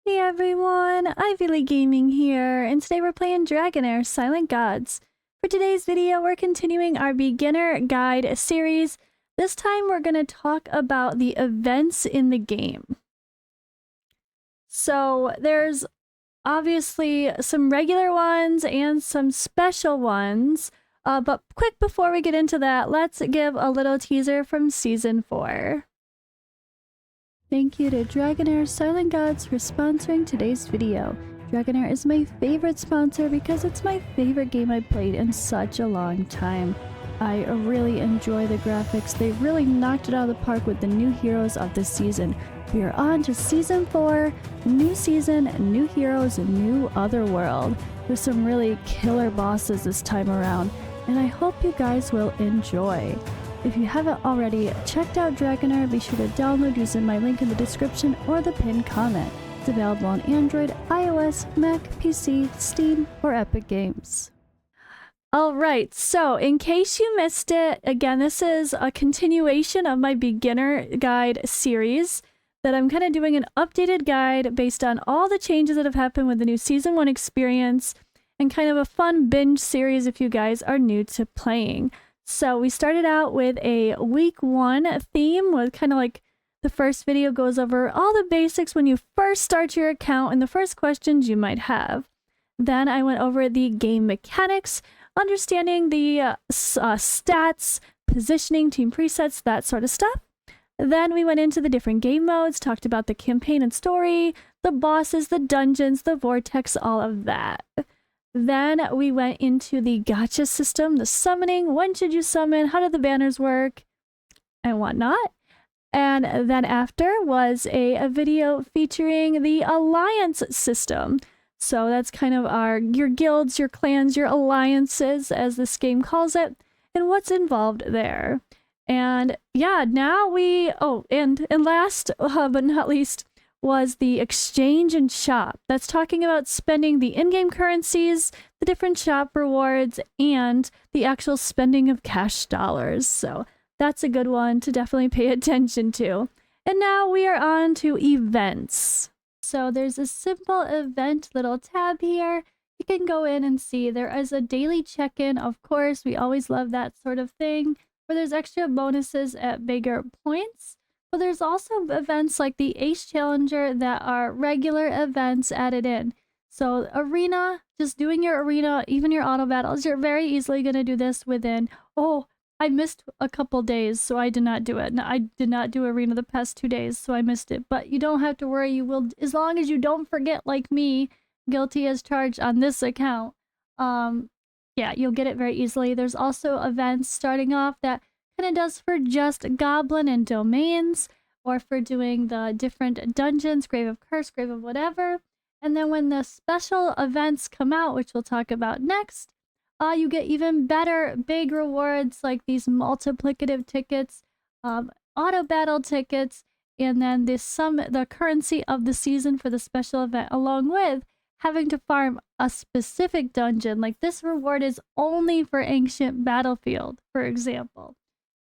Hey everyone, Ivy Gaming here, and today we're playing Dragonheir Silent Gods. For today's video, we're continuing our beginner guide series. This time we're going to talk about the events in the game. So there's obviously some regular ones and some special ones, but quick before we get into that, let's give a little teaser from Season 4. Thank you to Dragonheir Silent Gods for sponsoring today's video. Dragonheir is my favorite sponsor because it's my favorite game I've played in such a long time. I really enjoy the graphics. They really knocked it out of the park with the new heroes of this season. We are on to Season 4, new season, new heroes, and new Otherworld. There's some really killer bosses this time around, and I hope you guys will enjoy. If you haven't already checked out Dragonheir, be sure to download using my link in the description or the pinned comment. It's available on Android, iOS, Mac, PC, Steam, or Epic Games. Alright, so in case you missed it, again, this is a continuation of my beginner guide series that I'm kind of doing an updated guide based on all the changes that have happened with the new Season 1 experience and kind of a fun binge series if you guys are new to playing. So we started out with a week 1 theme with kind of like the first video goes over all the basics when you first start your account and the first questions you might have. Then I went over the game mechanics, understanding the stats, positioning, team presets, that sort of stuff. Then we went into the different game modes, talked about the campaign and story, the bosses, the dungeons, the vortex, all of that. Then we went into the gacha system, the summoning, when should you summon, how do the banners work, and whatnot. And then after was a video featuring the alliance system. So that's kind of your guilds, your clans, your alliances, as this game calls it, and what's involved there. And yeah, now and last but not least, was the exchange and shop. That's talking about spending the in-game currencies, the different shop rewards, and the actual spending of cash dollars. So that's a good one to definitely pay attention to. And now we are on to events. So there's a simple event little tab here. You can go in and see there is a daily check-in. Of course, we always love that sort of thing, where there's extra bonuses at bigger points. But there's also events like the Ace Challenger that are regular events added in. So arena, just doing your arena, even your auto battles, you're very easily going to do this within, I missed a couple days, so I did not do it. I did not do arena the past 2 days, so I missed it. But you don't have to worry, you will, as long as you don't forget like me, guilty as charged on this account. Yeah, you'll get it very easily. There's also events starting off that kind of does for just goblin and domains, or for doing the different dungeons, Grave of Curse, Grave of whatever. And then when the special events come out, which we'll talk about next, you get even better big rewards like these multiplicative tickets, auto battle tickets, and then the currency of the season for the special event, along with having to farm a specific dungeon. Like this reward is only for Ancient Battlefield, for example.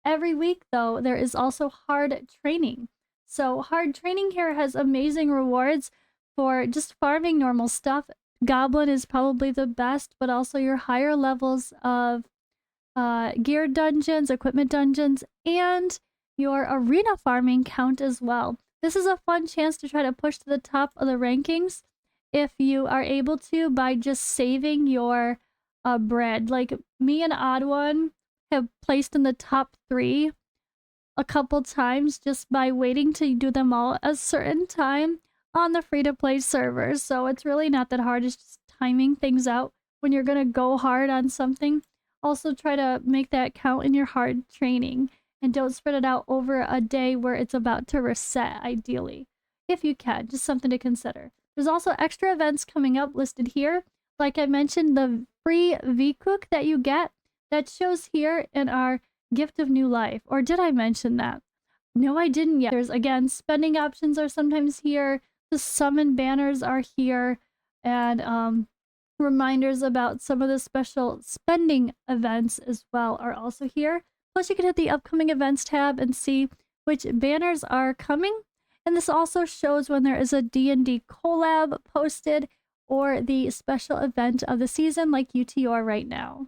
Every week, though, there is also hard training. So hard training here has amazing rewards for just farming normal stuff. Goblin is probably the best, but also your higher levels of gear dungeons, equipment dungeons, and your arena farming count as well. This is a fun chance to try to push to the top of the rankings if you are able to by just saving your bread. Like me and Odd One have placed in the top 3 a couple times just by waiting to do them all at a certain time on the free-to-play servers. So it's really not that hard. It's just timing things out when you're going to go hard on something. Also try to make that count in your hard training and don't spread it out over a day where it's about to reset, ideally. If you can, just something to consider. There's also extra events coming up listed here. Like I mentioned, the free V-Cook that you get, that shows here in our Gift of New Life. Or did I mention that? No, I didn't yet. There's, again, spending options are sometimes here. The summon banners are here. And reminders about some of the special spending events as well are also here. Plus, you can hit the upcoming events tab and see which banners are coming And this also shows when there is a D&D collab posted or the special event of the season like UTR right now.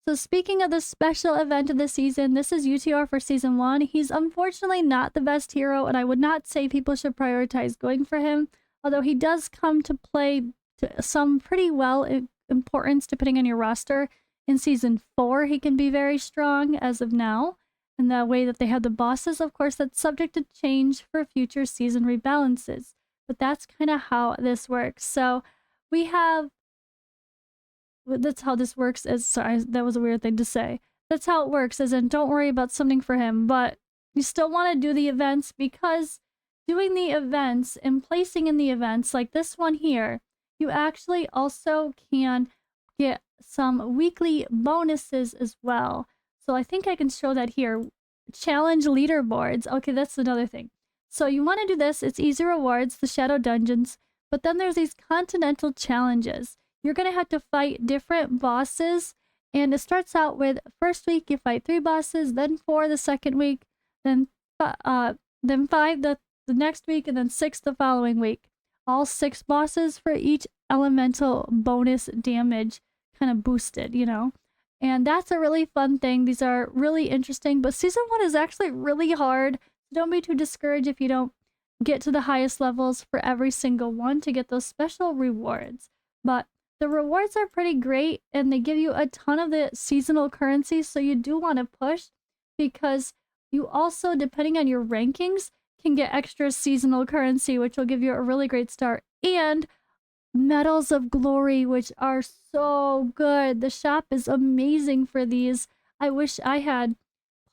So speaking of the special event of the season, this is UTR for season 1. He's unfortunately not the best hero, and I would not say people should prioritize going for him, although he does come to play to some pretty well importance depending on your roster. In season 4, he can be very strong as of now. And the way that they have the bosses, of course, that's subject to change for future season rebalances. But that's kind of how this works. So we have, that's how this works. As sorry, that was a weird thing to say. That's how it works, as in don't worry about summoning for him, but you still want to do the events, because doing the events and placing in the events like this one here, you actually also can get some weekly bonuses as well. So I think I can show that here. Challenge leaderboards. Okay, that's another thing. So you want to do this. It's easy rewards, the shadow dungeons, but then there's these continental challenges. You're going to have to fight different bosses, and it starts out with first week you fight 3 bosses, then 4 the second week, then 5 the next week, and then 6 the following week. All 6 bosses for each elemental bonus damage kind of boosted, you know? And that's a really fun thing. These are really interesting, but season 1 is actually really hard. Don't be too discouraged if you don't get to the highest levels for every single one to get those special rewards. But the rewards are pretty great, and they give you a ton of the seasonal currency, so you do want to push, because you also, depending on your rankings, can get extra seasonal currency, which will give you a really great start. And medals of glory, which are so good. The shop is amazing for these. I wish I had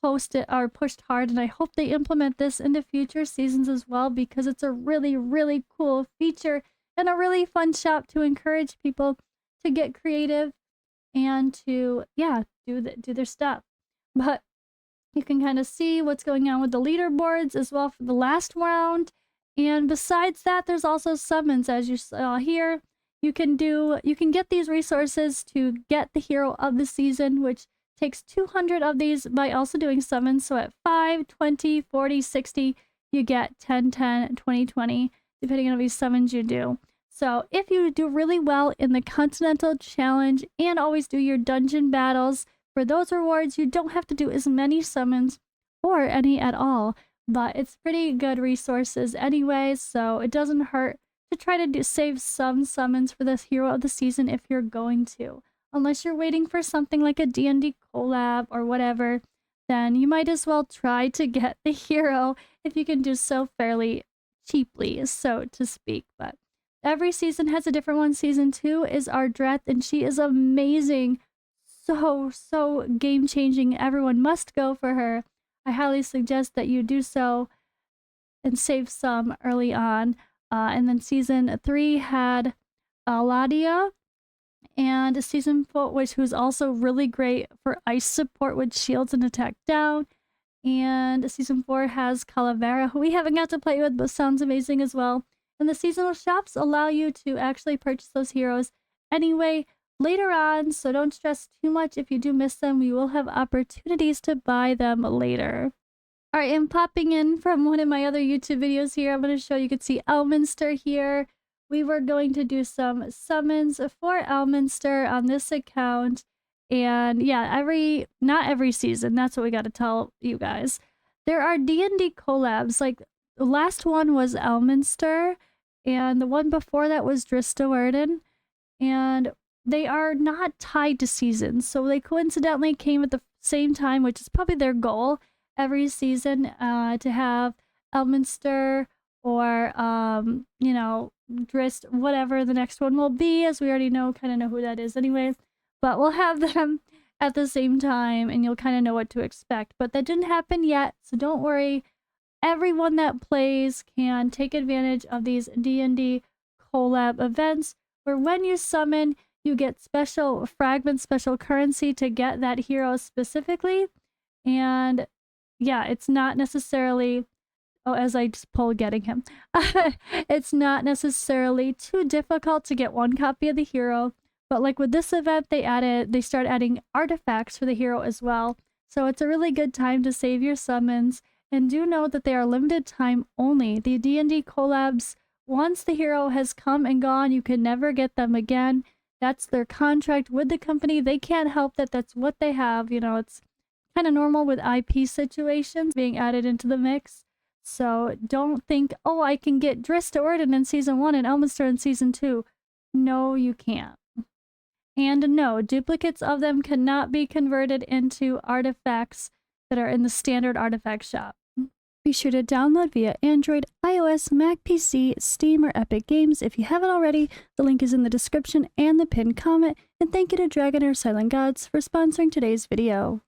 posted or pushed hard, and I hope they implement this into future seasons as well, because it's a really, really cool feature and a really fun shop to encourage people to get creative and to, yeah, do their stuff. But you can kind of see what's going on with the leaderboards as well for the last round. And besides that, there's also summons, as you saw here. You can get these resources to get the hero of the season, which takes 200 of these by also doing summons. So at 5, 20, 40, 60, you get 10, 10, 20, 20, depending on how many summons you do. So if you do really well in the Continental Challenge and always do your dungeon battles, for those rewards, you don't have to do as many summons or any at all. But it's pretty good resources anyway, so it doesn't hurt to try to save some summons for this hero of the season if you're going to. Unless you're waiting for something like a D&D collab or whatever, then you might as well try to get the hero if you can do so fairly cheaply, so to speak. But every season has a different one. Season 2 is Ardreth, and she is amazing. So game-changing. Everyone must go for her. I highly suggest that you do so and save some early on. And then season 3 had Aladia, and season 4, which was also really great for ice support with shields and attack down. And season 4 has Calavera, who we haven't got to play with, but sounds amazing as well. And the seasonal shops allow you to actually purchase those heroes anyway later on, so don't stress too much if you do miss them. We will have opportunities to buy them later. Alright, I'm popping in from one of my other YouTube videos here. I'm going to show you can see Elminster here. We were going to do some summons for Elminster on this account. And yeah, not every season, that's what we got to tell you guys. There are D&D collabs, like the last one was Elminster, and the one before that was Dristawarden. And they are not tied to seasons, so they coincidentally came at the same time, which is probably their goal every season, to have Elminster or, you know, Drist, whatever the next one will be, as we already kind of know who that is anyway. But we'll have them at the same time, and you'll kind of know what to expect. But that didn't happen yet, so don't worry. Everyone that plays can take advantage of these D&D collab events, where when you summon, you get special fragments, special currency to get that hero specifically. And yeah, it's not necessarily, oh, as I just pull getting him, it's not necessarily too difficult to get one copy of the hero. But like with this event, they start adding artifacts for the hero as well. So it's a really good time to save your summons And do know that they are limited time only. The D&D Collabs, once the hero has come and gone, you can never get them again. That's their contract with the company. They can't help that. That's what they have. You know, it's kind of normal with IP situations being added into the mix. So don't think, oh, I can get Driss to Orden in Season 1 and Elminster in Season 2. No, you can't. And no, duplicates of them cannot be converted into artifacts that are in the standard artifact shop. Be sure to download via Android, iOS, Mac PC, Steam, or Epic Games if you haven't already. The link is in the description and the pinned comment. And thank you to Dragonheir Silent Gods for sponsoring today's video.